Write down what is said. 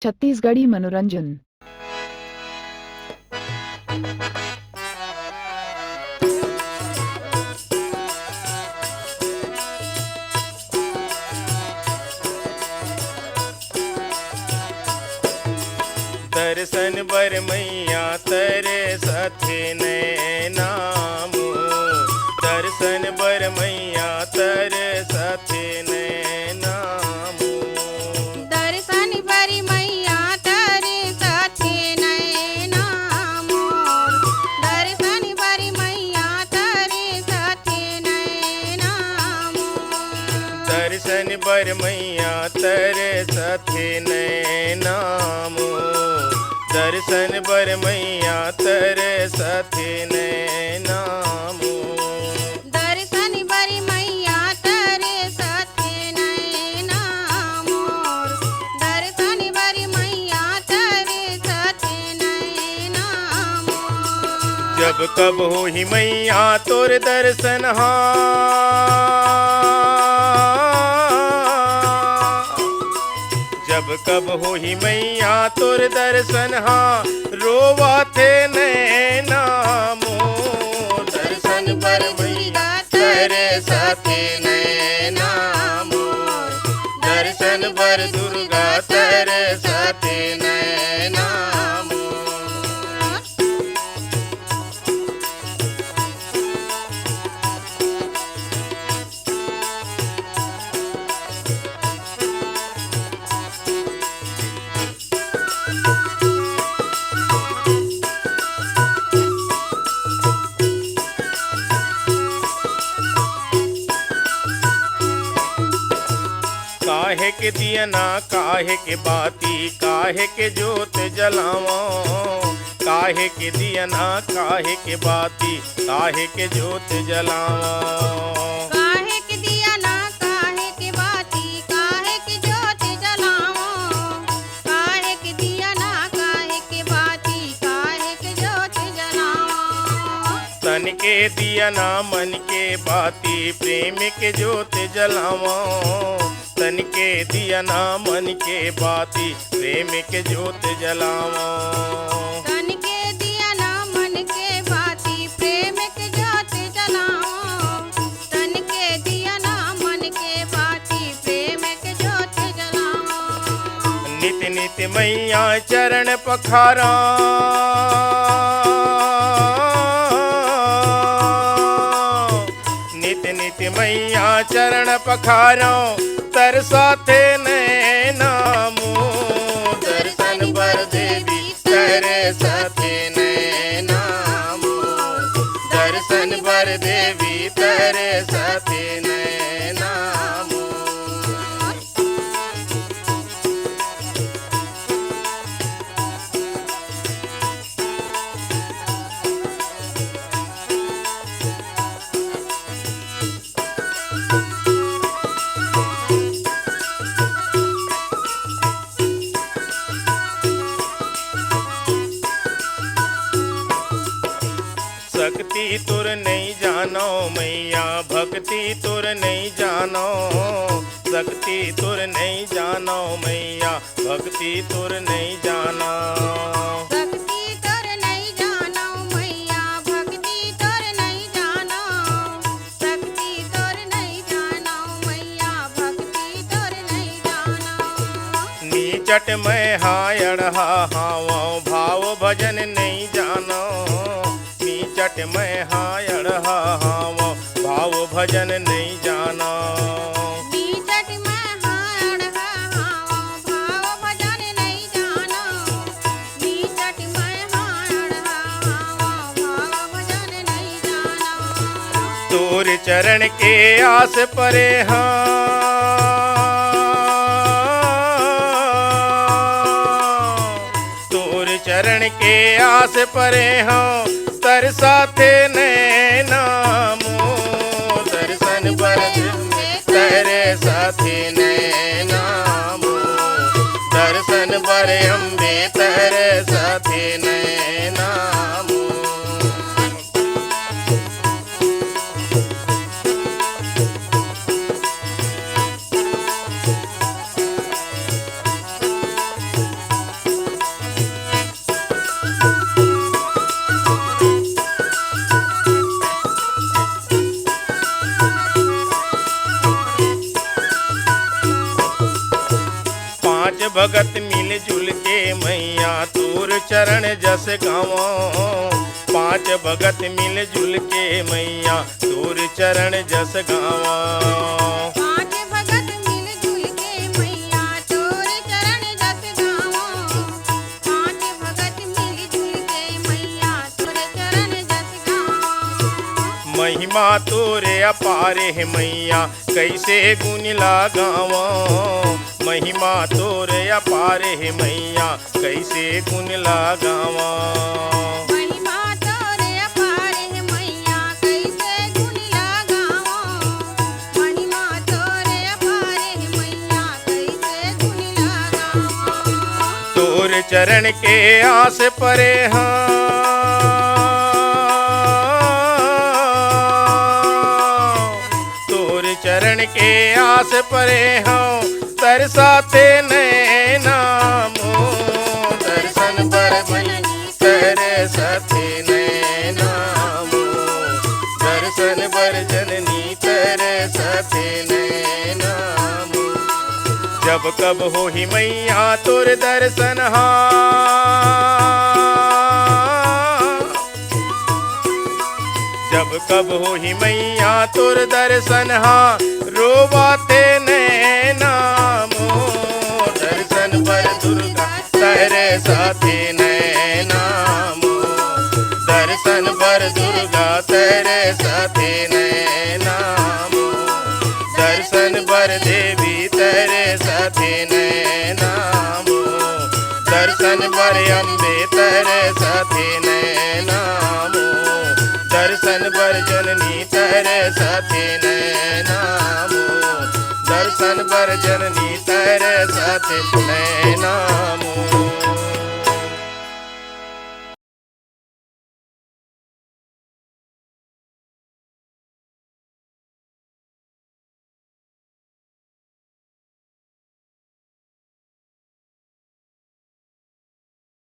छत्तीसगढ़ी मनोरंजन। दर्शन बर मैया तेरे साथे नैना मोर, दर्शन बर मैया तेरे साथे नैना मोर। दर्शन बरी मैया तेरे साथे नैना मोर, दर्शन बरी मैया तेरे साथे नैना मोर। दर्शन बर मैया तेरे साथे नैना मोर, दर्शन बर मैया तेरे साथे नैना मोर। दर्शन बरी मैया तेरे साथे नैना मोर, दर्शन बरी मैया तेरे साथे नैना मोर। जब कब हो ही मैया तोर दर्शन जब कब हो ही मैया तोर दर्शन रोवा थे नैना मोर। दर्शन बर मैया तेरे साथे नैना मोर, दर्शन बर दुर्गा तेरे साथे नैना मोर। काहे के दियना काहे के बाती काहे के जोत जलावो, काहे के दियना काहे के बाती काहे के जोत जलावो। काहे के दिया ना काहे के बाती काहे के जोत जलाओ, काहे के दिया ना काहे के बाती काहे के जोत जलाओ। तन के दियना मन के बाती प्रेम के जोत जलावो, तन के दियना मन के बाती प्रेम के जोत जलावो। तन के दिया ना मन के बाती प्रेम के जोत जलाओ, तन के दिया ना मन के बाती प्रेम के जोत जलाओ। नित नित मैया चरण पखारा, नित नित मैया चरण पखारो तरसाते नैना मोर। दर्शन बर देवी तेरे साथे नैना मोर, दर्शन बर देवी तेरे साथे नैना मोर। शक्ति तुर नहीं जानो मैया भक्ति तुर नहीं जानो, शक्ति तुर नहीं जानो मैया भक्ति तुर नहीं जानो। भक्ति तोर नहीं जानो मैया भक्ति तोर नहीं जानो, भक्ति तोर नहीं जानो मैया भक्ति तोर नहीं जानो। नीचट में हायड़ हावो भाव भजन नहीं जानो, नीचट में हायड़ हावो भाव भजन नहीं जानो। नीचट में हाड़ हाओ भाव भजन नहीं जानो, नीचट में हाड़ हाओ भाव भजन नहीं जानो। तोर चरण के आस परे तोर चरण के आस परे तरसाते नैना मोर। दर्शन बर तेरे साथे नैना मोर, दर्शन बर अम्बे तेरे साथे नैना मोर। भगत मिल जुल के मैया तोर चरण जस गावो। पांच भगत मिल जुल के मैया तोर चरण जस गावो। पांच भगत मिल जुल के मैया तोर चरण जस गावो। पांच भगत मिल जुल के मैया तोर चरण जस गावो। महिमा तोरे अपारे है मैया कैसे गुण लगावो। महिमा तोरे अपारे है मैया कैसे गुण लगावो। महिमा तोरे अपार है मैया कैसे गुण लगावो। महिमा तोरे अपार है मैया कैसे गुण लगावो। तोर चरण के आस परे तोर चरण के आस परे तरसाते नैना मोर। दर्शन पर जननी तरसते नैना मोर। दर्शन पर जननी तरसते नैना मोर। जब कब हो ही मैया तोर दर्शन जब कब हो ही मैया तोर दर्शन रोवाते नैना मोर। दर्शन पर दुर्गा तेरे साथे नैना मोर। दर्शन पर दुर्गा तेरे साथे नैना मोर। दर्शन पर देवी तेरे साथे नैना मोर। दर्शन पर अम्बे तेरे साथे नैना मोर। दर्शन पर जननी तेरे साथे नैना मोर। दर्शन पर जननी तेरे साथे नैना मोर।